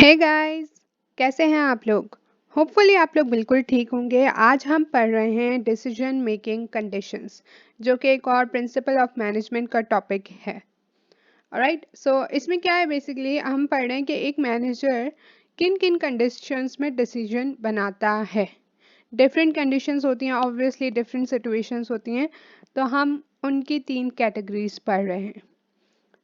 Hey guys, कैसे हैं आप लोग? होपफुली आप लोग बिल्कुल ठीक होंगे। आज हम पढ़ रहे हैं डिसीजन मेकिंग कंडीशंस, जो कि एक और प्रिंसिपल ऑफ मैनेजमेंट का टॉपिक है। ऑलराइट, सो इसमें क्या है, बेसिकली हम पढ़ रहे हैं कि एक मैनेजर किन किन कंडीशंस में डिसीजन बनाता है। डिफरेंट कंडीशंस होती हैं, ऑब्वियसली डिफरेंट सिचुएशंस होती हैं, तो हम उनकी 3 कैटेगरीज पढ़ रहे हैं।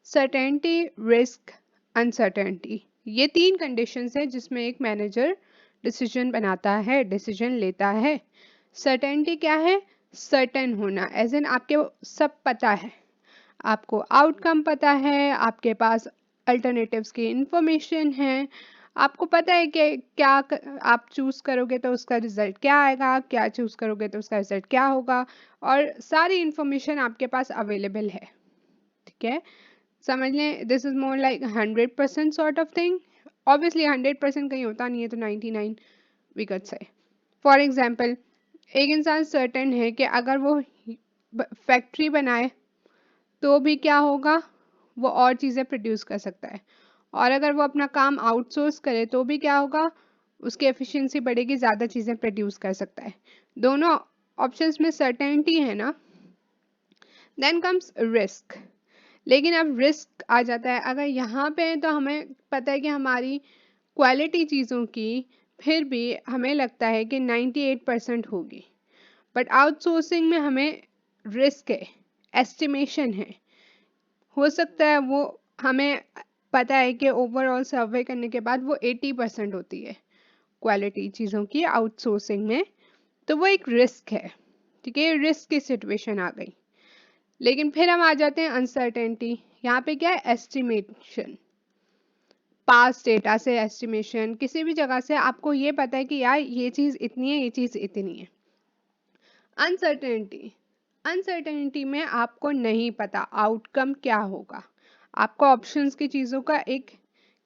सर्टेनिटी, रिस्क, अनसर्टेनिटी, ये 3 कंडीशंस है जिसमें एक मैनेजर डिसीजन बनाता है, डिसीजन लेता है। सर्टेनिटी क्या है? सर्टेन होना, एज इन आपके सब पता है, आपको आउटकम पता है, आपके पास अल्टरनेटिव्स की इंफॉर्मेशन है, आपको पता है कि आप चूज करोगे तो उसका रिजल्ट क्या आएगा, क्या चूज करोगे तो उसका रिजल्ट क्या होगा, और सारी इंफॉर्मेशन आपके पास अवेलेबल है। ठीक है, समझ लें, this is more like 100% sort of thing. Obviously 100% कहीं होता नहीं है, तो 99 we could say. For example, एक इंसान सर्टेन है कि अगर वो फैक्ट्री बनाए तो भी क्या होगा, वो और चीज़ें प्रोड्यूस कर सकता है, और अगर वो अपना काम आउटसोर्स करे तो भी क्या होगा, उसकी एफिशिएंसी बढ़ेगी, ज़्यादा चीज़ें प्रोड्यूस कर सकता है। दोनों ऑप्शंस में सर्टेनिटी है ना। Then comes risk. लेकिन अब रिस्क आ जाता है, अगर यहाँ पे तो हमें पता है कि हमारी क्वालिटी चीज़ों की फिर भी हमें लगता है कि 98% होगी, बट आउटसोर्सिंग में हमें रिस्क है, एस्टिमेशन है। हो सकता है वो, हमें पता है कि ओवरऑल सर्वे करने के बाद वो 80% होती है क्वालिटी चीज़ों की आउटसोर्सिंग में, तो वो एक रिस्क है। ठीक है, रिस्क की सिचुएशन आ गई। लेकिन फिर हम आ जाते हैं अनसर्टेनिटी। यहाँ पे क्या है, एस्टिमेशन, पास्ट डेटा से एस्टिमेशन, किसी भी जगह से आपको ये पता है कि यार ये चीज़ इतनी है, ये चीज़ इतनी है। अनसर्टेनिटी, अनसर्टेनिटी में आपको नहीं पता आउटकम क्या होगा, आपको ऑप्शंस की चीज़ों का एक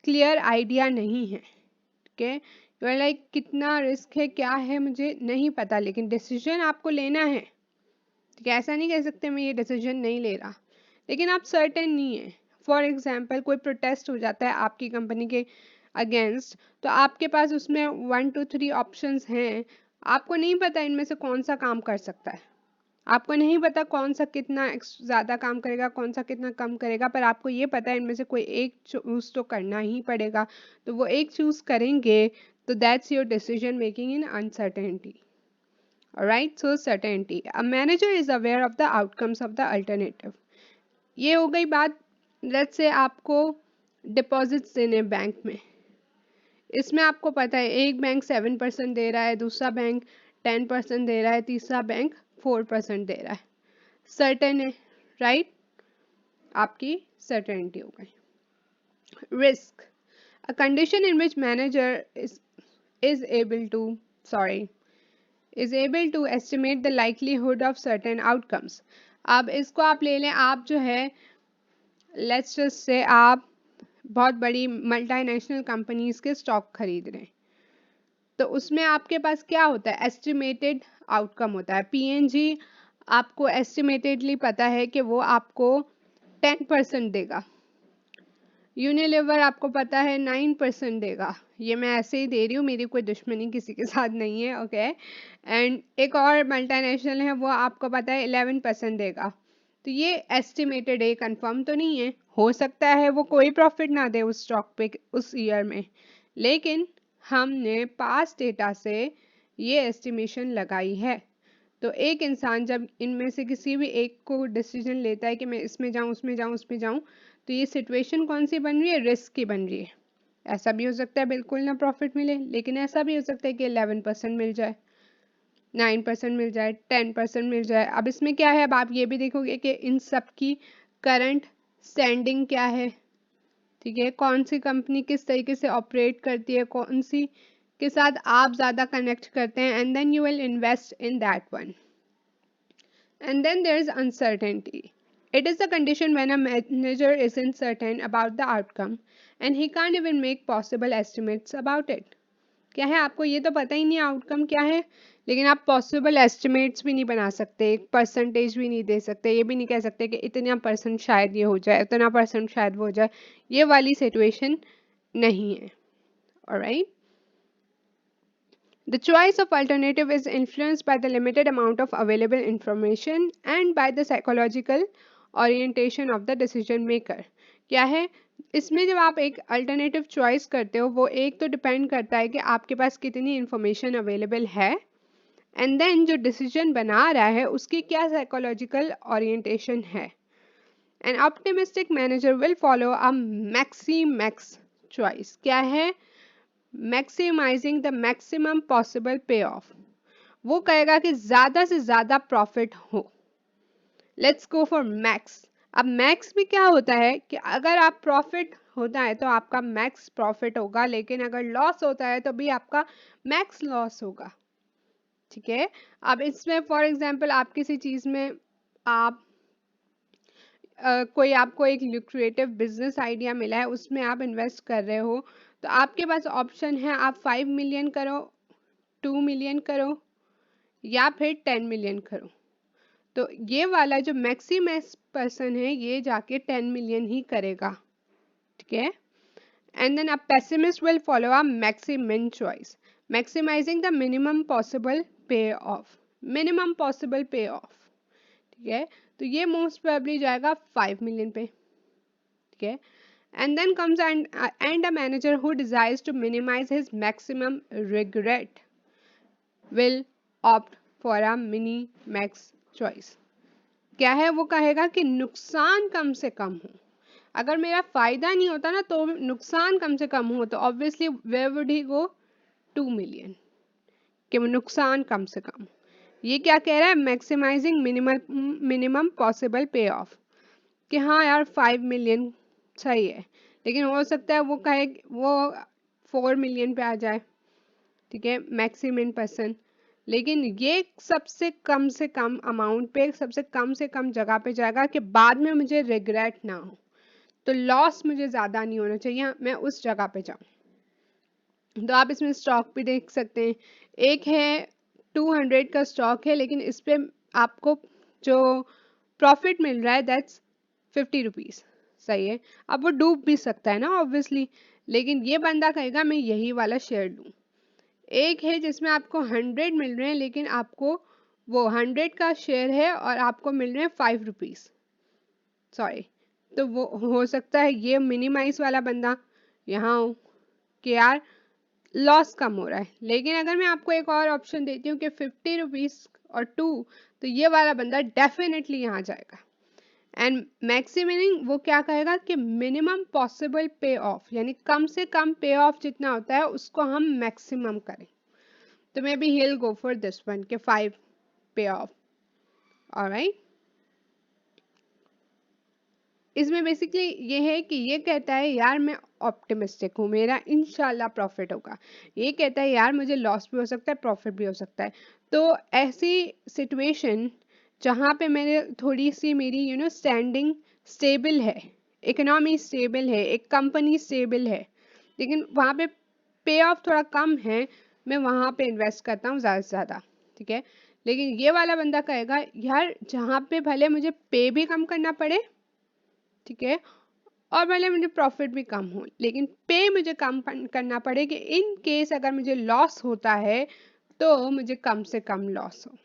क्लियर आइडिया नहीं है। ठीक है, यू आर लाइक कितना रिस्क है, क्या है, मुझे नहीं पता, लेकिन डिसीजन आपको लेना है। ठीक है, ऐसा नहीं कह सकते मैं ये डिसीजन नहीं ले रहा, लेकिन आप सर्टेन नहीं है। फॉर एग्जाम्पल, कोई प्रोटेस्ट हो जाता है आपकी कंपनी के अगेंस्ट, तो आपके पास उसमें 1 2 3 ऑप्शंस हैं, आपको नहीं पता इनमें से कौन सा काम कर सकता है, आपको नहीं पता कौन सा कितना ज़्यादा काम करेगा, कौन सा कितना कम करेगा, पर आपको ये पता है इनमें से कोई एक चूज़ तो करना ही पड़ेगा, तो वो एक चूज़ करेंगे, तो that's your decision making in uncertainty. Alright, so certainty. A manager is aware of the outcomes of the alternative. ये हो गई बात। लेट्स से आपको डिपॉजिट्स देने बैंक में, इसमें आपको पता है एक बैंक 7% दे रहा है, दूसरा बैंक 10% दे रहा है, तीसरा बैंक 4% दे रहा है। सर्टेन है, राइट, आपकी सर्टेनिटी हो गई। Risk, a condition in which manager is able to sorry is able to estimate the likelihood of certain outcomes. अब इसको आप ले लें, आप जो है, लेट्स जस्ट से आप बहुत बड़ी मल्टीनेशनल कंपनीज के स्टॉक खरीद रहे हैं, तो उसमें आपके पास क्या होता है, एस्टिमेटेड आउटकम होता है। पीएनजी, आपको एस्टिमेटेडली पता है कि वो आपको 10% देगा, यूनिलीवर आपको पता है 9% देगा। ये मैं ऐसे ही दे रही हूँ, मेरी कोई दुश्मनी किसी के साथ नहीं है, ओके। एंड एक और मल्टीनेशनल है, वो आपको पता है 11% देगा। तो ये एस्टिमेटेड है, कंफर्म तो नहीं है, हो सकता है वो कोई प्रॉफिट ना दे उस स्टॉक पे उस ईयर में, लेकिन हमने पास्ट डेटा से ये एस्टिमेशन लगाई है। तो एक इंसान जब इनमें से किसी भी एक को डिसीजन लेता है कि मैं इसमें जाऊं, उसमें जाऊं, उसमें जाऊं, तो ये सिचुएशन कौन सी बन रही है, रिस्क की बन रही है। ऐसा भी हो सकता है बिल्कुल ना प्रॉफिट मिले, लेकिन ऐसा भी हो सकता है कि 11% मिल जाए, 9% मिल जाए, 10% मिल जाए। अब इसमें क्या है, अब आप ये भी देखोगे कि इन सब की करंट स्टैंडिंग क्या है। ठीक है, कौन सी कंपनी किस तरीके से ऑपरेट करती है, कौन सी के साथ आप ज़्यादा कनेक्ट करते हैं, and then you will invest in that one. And then there is uncertainty. It is the condition when a manager isn't certain about the outcome and he can't even make possible estimates about it. क्या है, आपको ये तो पता ही नहीं outcome क्या है, लेकिन आप पॉसिबल एस्टिमेट्स भी नहीं बना सकते, एक परसेंटेज भी नहीं दे सकते, ये भी नहीं कह सकते कि इतना परसेंट शायद ये हो जाए, इतना परसेंट शायद वो हो जाए। ये वाली सिचुएशन नहीं है। Alright. The choice of alternative is influenced by the limited amount of available information and by the psychological orientation of the decision maker. क्या है इसमें जब आप एक अल्टरनेटिव चॉइस करते हो वो एक तो डिपेंड करता है कि आपके पास कितनी इंफॉर्मेशन अवेलेबल है एंड देन जो डिसीजन बना रहा है उसकी क्या साइकोलॉजिकल ओरिएंटेशन है. An optimistic manager will follow a max choice. क्या है मैक्सिमाइजिंग द मैक्सिमम पॉसिबल पे ऑफ. वो कहेगा कि ज़्यादा से ज़्यादा प्रॉफिट हो. Let's go for max. अब मैक्स में क्या होता है कि अगर आप प्रॉफिट होता है तो आपका मैक्स प्रॉफिट होगा, लेकिन अगर लॉस होता है तो भी आपका मैक्स लॉस होगा. ठीक है. अब इसमें फॉर एग्जांपल आप किसी चीज़ में आप कोई आपको एक ल्यूक्रेटिव बिजनेस आइडिया मिला है, उसमें आप इन्वेस्ट कर रहे हो, तो आपके पास ऑप्शन है आप 5 मिलियन करो, 2 मिलियन करो या फिर 10 मिलियन करो. तो ये वाला जो मैक्सिमस पर्सन है ये जाके 10 मिलियन ही करेगा. ठीक है. And then a pessimist will follow a maximum choice, maximising the minimum possible payoff. Minimum possible payoff. ठीक है. तो ये मोस्ट प्रोबेबली जाएगा 5 मिलियन पे. ठीक है. And then comes and a manager who desires to minimize his maximum regret will opt for a mini max choice. क्या है वो कहेगा कि नुकसान कम से कम हो. अगर मेरा फायदा नहीं होता ना तो नुकसान कम से कम हो, तो obviously where would he go? 2 million. कि नुकसान कम से कम. ये क्या कह रहा है? मैक्सिमाइजिंग मिनिमम पॉसिबल पे ऑफ. कि हाँ यार 5 मिलियन सही है, लेकिन हो सकता है वो कहे वो 4 मिलियन पे आ जाए. ठीक है. Maximum person. लेकिन ये सबसे कम अमाउंट पे सबसे कम जगह पे जाएगा कि बाद में मुझे रिग्रेट ना हो. तो लॉस मुझे ज़्यादा नहीं होना चाहिए, मैं उस जगह पे जाऊँ. तो आप इसमें स्टॉक भी देख सकते हैं. एक है 200 का स्टॉक है, लेकिन इस पे आपको जो प्रॉफिट मिल रहा है दैट्स 50 रुपीज़. सही है. अब वो डूब भी सकता है ना ऑब्वियसली, लेकिन ये बंदा कहेगा मैं यही वाला शेयर लूँ. एक है जिसमें आपको 100 मिल रहे हैं, लेकिन आपको वो 100 का शेयर है और आपको मिल रहे हैं 5 रुपीज़. सॉरी. तो वो हो सकता है ये मिनिमाइज वाला बंदा यहाँ हो कि यार लॉस कम हो रहा है. लेकिन अगर मैं आपको एक और ऑप्शन देती हूँ कि 50 रुपीज़ और 2, तो ये वाला बंदा डेफिनेटली यहाँ जाएगा. एंड मैक्सिमिंग वो क्या कहेगा कि मिनिमम पॉसिबल पे ऑफ, यानी कम से कम पे ऑफ जितना होता है उसको हम मैक्सिमम करें. तो may be he'll go for this one के 5 पे ऑफ. ऑलराइट. इसमें बेसिकली ये है कि ये कहता है यार मैं ऑप्टिमिस्टिक हूँ, मेरा इंशाल्लाह प्रॉफिट होगा. ये कहता है यार मुझे लॉस भी हो सकता है, प्रॉफिट भी हो सकता है. तो ऐसी सिचुएशन जहाँ पे मेरे थोड़ी सी मेरी स्टैंडिंग स्टेबल है, इकोनॉमी स्टेबल है, एक कंपनी स्टेबल है, लेकिन वहाँ पे पे ऑफ थोड़ा कम है, मैं वहाँ पे इन्वेस्ट करता हूँ ज़्यादा से ज़्यादा. ठीक है. लेकिन ये वाला बंदा कहेगा यार जहाँ पे भले मुझे पे भी कम करना पड़े, ठीक है, और भले मुझे प्रॉफिट भी कम हो, लेकिन पे मुझे कम करना पड़े कि इन केस अगर मुझे लॉस होता है तो मुझे कम से कम लॉस हो.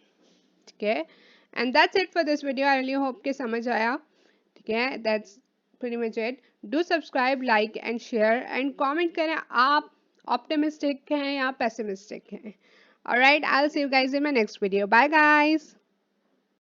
ठीक है. And that's it for this video. I really hope के समझ आया. ठीक है. That's pretty much it. Do subscribe, like and share and comment करें आप optimistic हैं या pessimistic हैं. Alright, I'll see you guys in my next video. Bye guys.